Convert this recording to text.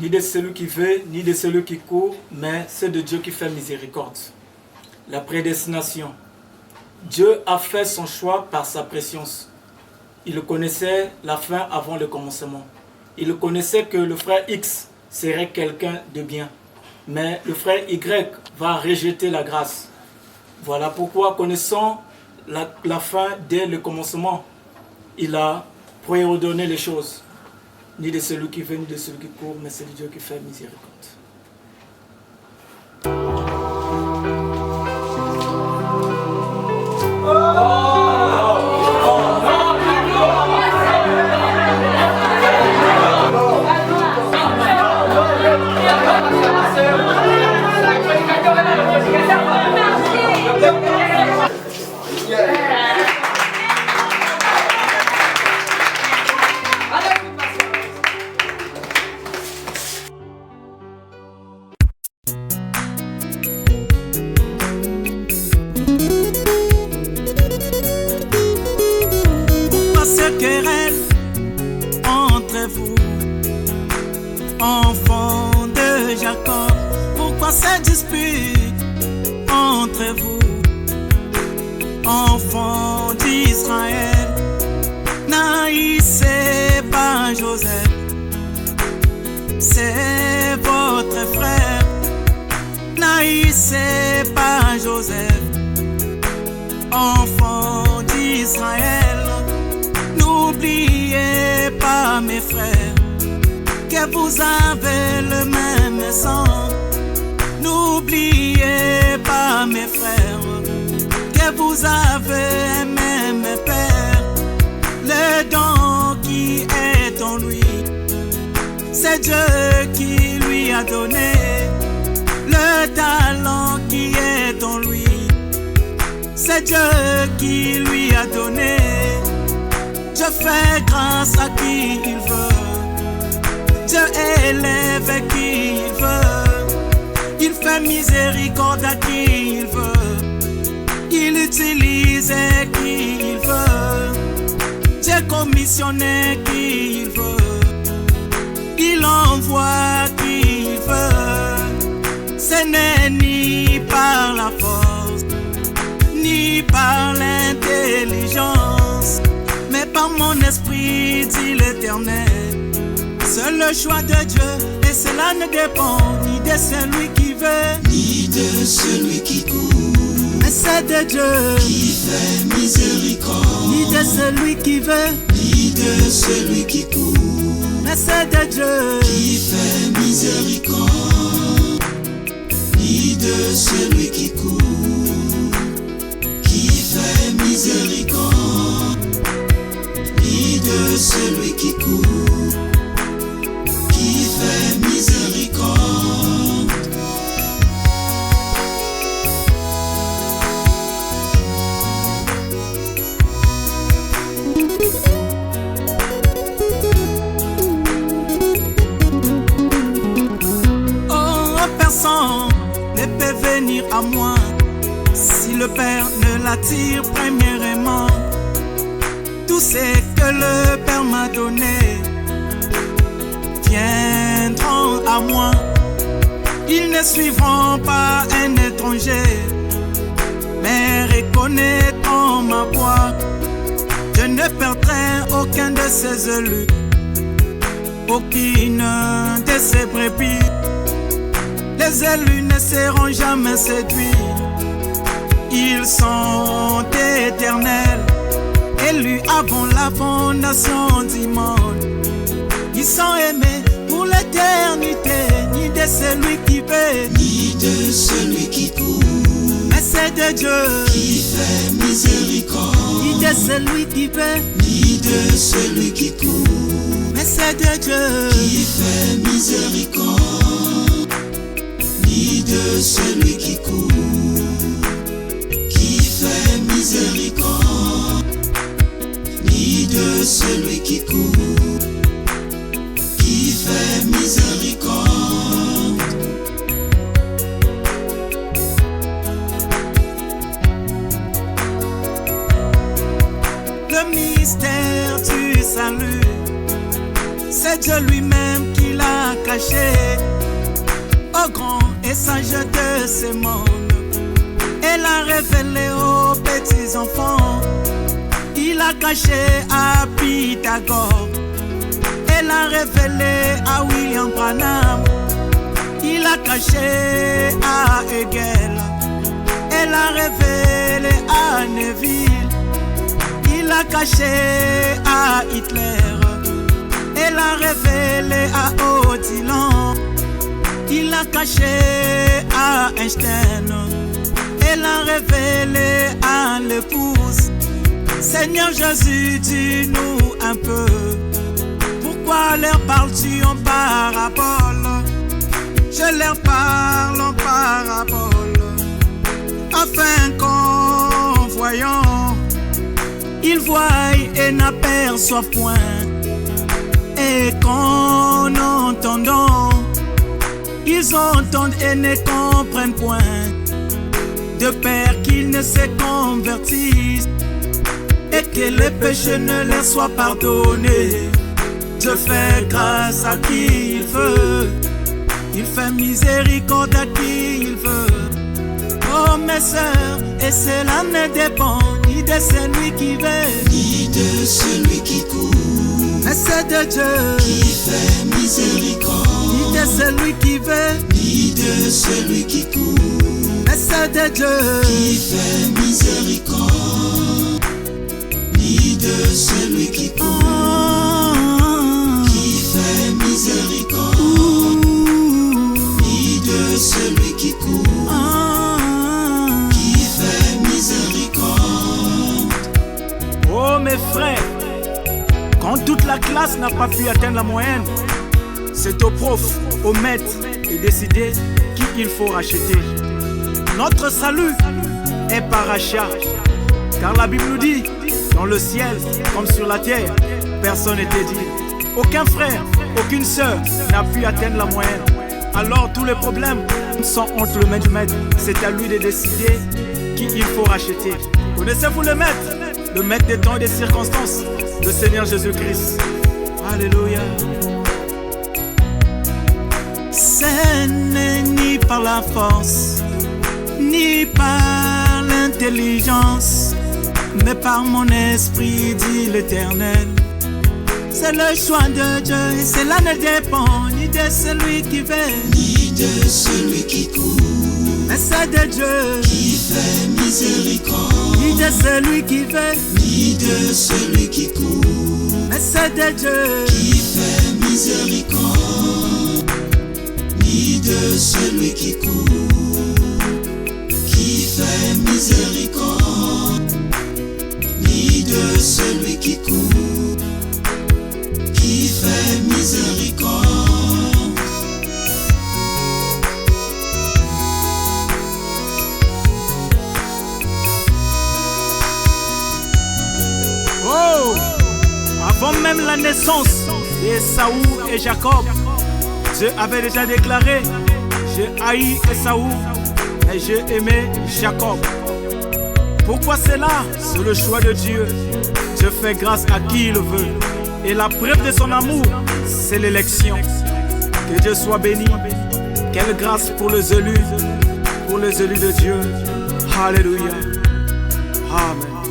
ni de celui qui veut, ni de celui qui court, mais c'est de Dieu qui fait miséricorde. La prédestination. Dieu a fait son choix par sa préscience. Il connaissait la fin avant le commencement. Il connaissait que le frère X serait quelqu'un de bien. Mais le frère Y va rejeter la grâce. Voilà pourquoi, connaissant la fin dès le commencement, il a préordonné les choses. Ni de celui qui veut, ni de celui qui court, mais c'est Dieu qui fait miséricorde. Enfants de Jacob, pourquoi cette dispute entre vous? Enfants d'Israël, n'haïssez pas Joseph, c'est votre frère. N'haïssez pas Joseph, enfants d'Israël, n'oubliez pas mes frères, que vous avez le même sang. N'oubliez pas mes frères, que vous avez un même Père. Le don qui est en lui, c'est Dieu qui lui a donné. Le talent qui est en lui, c'est Dieu qui lui a donné. Je fais grâce à qui il veut, Dieu élève qui il veut, il fait miséricorde à qui il veut, il utilise qui il veut, Dieu commissionne qui il veut, il envoie qui il veut. Ce n'est ni par la force, ni par l'intelligence, mais par mon esprit, dit l'Éternel. C'est le choix de Dieu, et cela ne dépend ni de celui qui veut, ni de celui qui court, mais c'est de Dieu qui fait miséricorde, ni de celui qui veut, ni de celui qui court, mais c'est de Dieu qui fait miséricorde, ni de celui qui court, qui fait miséricorde, ni de celui qui court, qui fait miséricorde. Oh, personne ne peut venir à moi si le Père ne l'attire premièrement. Tout ce que le Père m'a donné viendront à moi. Ils ne suivront pas un étranger, mais reconnaîtront ma voix. Je ne perdrai aucun de ses élus, aucune de ses brebis. Les élus ne seront jamais séduits, ils sont éternels, élus avant la fondation du monde. Ils sont aimés pour l'éternité, ni de celui qui veut, ni de celui qui court, mais c'est de Dieu qui fait miséricorde, ni de celui qui veut, ni de celui qui court, mais c'est de Dieu qui fait miséricorde, ni de celui qui court, qui fait miséricorde, ni de celui qui court, qui fait miséricorde. Le mystère du salut, c'est Dieu lui-même qui il a caché aux grands et sages de ce monde. Elle a révélé aux petits enfants. Il a caché à Pythagore. Elle a révélé à William Branham. Il a caché à Hegel. Elle a révélé à Neville. Il a caché à Hitler. Elle a révélé à Odilon. Il a caché à Einstein. Elle a révélé à l'épouse. Seigneur Jésus, dis-nous un peu, pourquoi leur parles-tu en parabole? Je leur parle en parabole, afin qu'en voyant, ils voient et n'aperçoivent point, et qu'en entendant, ils entendent et ne comprennent point, de peur qu'ils ne se convertissent, et que les péchés ne leur soient pardonnés. Dieu fait grâce à qui il veut, il fait miséricorde à qui il veut. Oh mes sœurs, et cela ne dépend ni de celui qui veut, ni de celui qui court, mais c'est de Dieu qui fait miséricorde, ni de celui qui veut, ni de celui qui court, mais c'est de Dieu qui fait miséricorde, ni de celui qui court, qui fait miséricorde, ni de celui qui court, qui fait miséricorde. Oh mes frères, quand toute la classe n'a pas pu atteindre la moyenne, c'est au prof, au maître de décider qui il faut racheter. Notre salut est par achat, car la Bible nous dit, dans le ciel comme sur la terre, personne n'est dédié. Aucun frère, aucune sœur n'a pu atteindre la moyenne. Alors tous les problèmes sont entre le main du maître. C'est à lui de décider qui il faut racheter. Connaissez-vous le maître des temps et des circonstances, le Seigneur Jésus-Christ. Alléluia. Ce n'est ni par la force, ni par l'intelligence, mais par mon esprit, dit l'Éternel. C'est le choix de Dieu et cela ne dépend ni de celui qui veut, Ni de celui qui court, mais c'est de Dieu qui fait miséricorde, ni de celui qui veut, ni de celui qui court, mais c'est de Dieu qui fait miséricorde, ni de celui qui court, qui fait miséricorde, ni de celui qui court, qui fait miséricorde. Oh, avant même la naissance d'Ésaü et Jacob, Dieu avait déjà déclaré: j'ai haï Ésaü et j'ai aimé Jacob. Pourquoi cela? C'est le choix de Dieu. Dieu fait grâce à qui il veut. Et la preuve de son amour, c'est l'élection. Que Dieu soit béni. Quelle grâce pour les élus de Dieu. Alléluia. Amen.